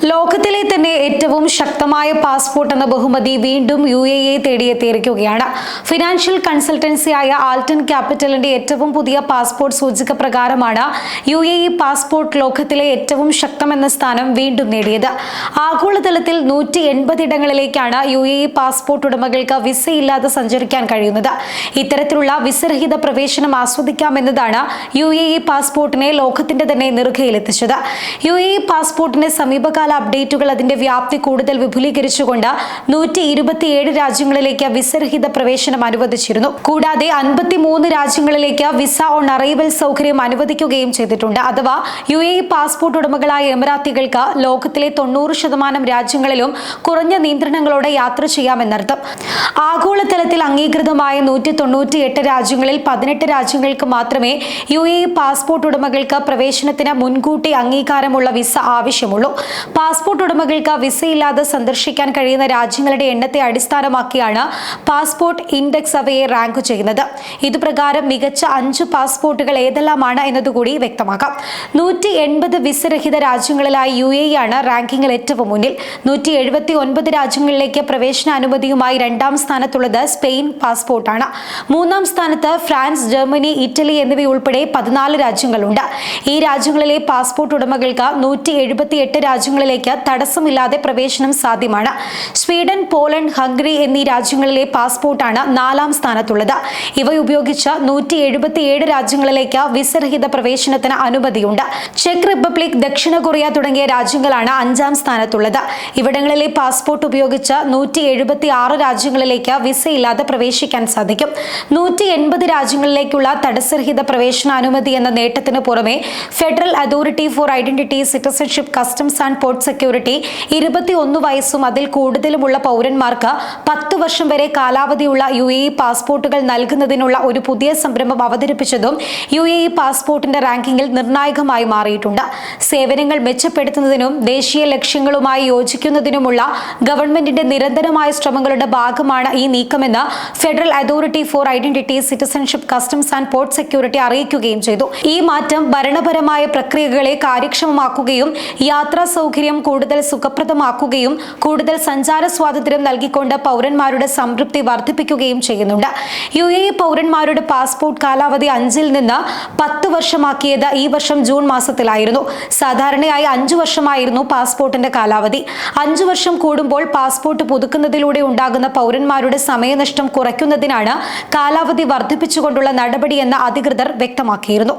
ലോകത്തിലെ തന്നെ ഏറ്റവും ശക്തമായ പാസ്പോർട്ട് എന്ന ബഹുമതി വീണ്ടും UAE തേടിയെത്തിയിരിക്കുകയാണ്. ഫിനാൻഷ്യൽ കൺസൾട്ടൻസിയായ ആൾട്ടൺ ക്യാപിറ്റലിന്റെ ഏറ്റവും പുതിയ പാസ്പോർട്ട് സൂചിക പ്രകാരമാണ് UAE പാസ്പോർട്ട് ലോകത്തിലെ ഏറ്റവും ശക്തമെന്ന സ്ഥാനം വീണ്ടും നേടിയത്. ആഗോളതലത്തിൽ 180 ഇടങ്ങളിലേക്കാണ് UAE പാസ്പോർട്ട് ഉടമകൾക്ക് വിസയില്ലാതെ സഞ്ചരിക്കാൻ കഴിയുന്നത്. ഇത്തരത്തിലുള്ള വിസരഹിത പ്രവേശനം ആസ്വദിക്കാമെന്നതാണ് UAE പാസ്പോർട്ടിനെ ലോകത്തിന്റെ തന്നെ നെറുകയിലെത്തിച്ചത്. UAE പാസ്പോർട്ടിന്റെ സമീപകാല അപ്ഡേറ്റുകൾ അതിന്റെ വ്യാപ്തി കൂടുതൽ വിപുലീകരിച്ചുകൊണ്ട് 127 രാജ്യങ്ങളിലേക്ക് വിസരഹിത പ്രവേശനം അനുവദിച്ചിരുന്നു. കൂടാതെ 53 രാജ്യങ്ങളിലേക്ക് വിസ ഓൺ അറൈവൽ സൗകര്യം അനുവദിക്കുകയും ചെയ്തിട്ടുണ്ട്. അഥവാ UAE പാസ്പോർട്ട് ഉടമകളായ എമിറാത്തികൾക്ക് ലോകത്തിലെ 90% രാജ്യങ്ങളിലും കുറഞ്ഞ നിയന്ത്രണങ്ങളോടെ യാത്ര ചെയ്യാമെന്നർത്ഥം. ആഗോളതലത്തിൽ അംഗീകൃതമായ 198 രാജ്യങ്ങളിൽ 18 രാജ്യങ്ങൾക്ക് മാത്രമേ UAE പാസ്പോർട്ട് ഉടമകൾക്ക് പ്രവേശനത്തിന് മുൻകൂട്ടി അംഗീകാരമുള്ള വിസ ആവശ്യമുള്ളൂ. പാസ്പോർട്ട് ഉടമകൾക്ക് വിസയില്ലാതെ സന്ദർശിക്കാൻ കഴിയുന്ന രാജ്യങ്ങളുടെ എണ്ണത്തെ അടിസ്ഥാനമാക്കിയാണ് പാസ്പോർട്ട് ഇൻഡെക്സ് അവയെ റാങ്ക് ചെയ്യുന്നത്. ഇതുപ്രകാരം മികച്ച 5 പാസ്പോർട്ടുകൾ ഏതെല്ലാമാണ് എന്നതുകൂടി വ്യക്തമാക്കാം. 180 വിസരഹിത രാജ്യങ്ങളിലായി UAE ആണ് റാങ്കിങ്ങിൽ ഏറ്റവും മുന്നിൽ. 179 രാജ്യങ്ങളിലേക്ക് പ്രവേശന അനുമതിയുമായി രണ്ടാം സ്ഥാനത്തുള്ളത് സ്പെയിൻ പാസ്പോർട്ടാണ്. മൂന്നാം സ്ഥാനത്ത് ഫ്രാൻസ്, ജർമ്മനി, ഇറ്റലി എന്നിവയുൾപ്പെടെ 14 രാജ്യങ്ങളുണ്ട്. ഈ രാജ്യങ്ങളിലെ പാസ്പോർട്ട് ഉടമകൾക്ക് 178 രാജ്യങ്ങളിലേക്ക് തടസ്സമില്ലാതെ പ്രവേശനം സാധ്യമാണ്. സ്വീഡൻ, പോളണ്ട്, ഹംഗറി എന്നീ രാജ്യങ്ങളിലെ പാസ്പോർട്ടാണ് 4ാം സ്ഥാനത്തുള്ളത്. ഇവ ഉപയോഗിച്ച് 177 രാജ്യങ്ങളിലേക്ക് വിസരഹിത പ്രവേശനത്തിന് അനുമതിയുണ്ട്. ചെക്ക് റിപ്പബ്ലിക്, ദക്ഷിണ കൊറിയ തുടങ്ങിയ രാജ്യങ്ങളാണ് 5ാം സ്ഥാനത്തുള്ളത്. ഇവിടങ്ങളിലെ പാസ്പോർട്ട് ഉപയോഗിച്ച് 176 രാജ്യങ്ങളിലേക്ക് വിസയില്ലാതെ പ്രവേശിക്കാൻ സാധിക്കും. 180 രാജ്യങ്ങളിലേക്കുള്ള തടസ്സരഹിത പ്രവേശന അനുമതി എന്ന നേട്ടത്തിന് പുറമെ federal authority for identity, citizenship, customs and port security 21 വയസ്സും അതിൽ കൂടുതലുമുള്ള പൗരന്മാർക്ക് 10 വർഷം വരെ കാലാവധിയുള്ള UAE പാസ്പോർട്ടുകൾ നൽകുന്നതിനുള്ള ഒരു പുതിയ സംരംഭം അവതരിപ്പിച്ചതും UAE പാസ്പോർട്ടിന്റെ റാങ്കിങ്ങിൽ നിർണായകമായി മാറിയിട്ടുണ്ട്. സേവനങ്ങൾ മെച്ചപ്പെടുത്തുന്നതിനും ദേശീയ ലക്ഷ്യങ്ങളുമായി യോജിക്കുന്നതിനുമുള്ള ഗവൺമെന്റിന്റെ നിരന്തരമായ ശ്രമങ്ങളുടെ ഭാഗമാണ് ഈ നീക്കമെന്ന് federal authority for identity, citizenship, customs and port security അറിയിക്കുകയും ചെയ്തു. ഈ മാറ്റം ഭരണപരമായ പ്രക്രിയകളെ കാര്യക്ഷമമാക്കുകയും യാത്രാ സൗകര്യം കൂടുതൽ സുഖപ്രദമാക്കുകയും കൂടുതൽ സഞ്ചാര സ്വാതന്ത്ര്യം നൽകിക്കൊണ്ട് പൗരന്മാരുടെ സംതൃപ്തി വർദ്ധിപ്പിക്കുകയും ചെയ്യുന്നുണ്ട്. UAE പൗരന്മാരുടെ പാസ്പോർട്ട് കാലാവധി 5-ൽ നിന്ന് 10 വർഷമാക്കിയത് ഈ വർഷം ജൂൺ മാസത്തിലായിരുന്നു. സാധാരണയായി 5 വർഷമായിരുന്നു പാസ്പോർട്ടിന്റെ കാലാവധി. 5 വർഷം കൂടുമ്പോൾ പാസ്പോർട്ട് പുതുക്കുന്നതിലൂടെ ഉണ്ടാകുന്ന പൗരന്മാരുടെ സമയനഷ്ടം കുറയ്ക്കുന്നതിനാണ് കാലാവധി വർദ്ധിപ്പിച്ചുകൊണ്ടുള്ള നടപടിയെന്ന് അധികൃതർ വ്യക്തമാക്കിയിരുന്നു.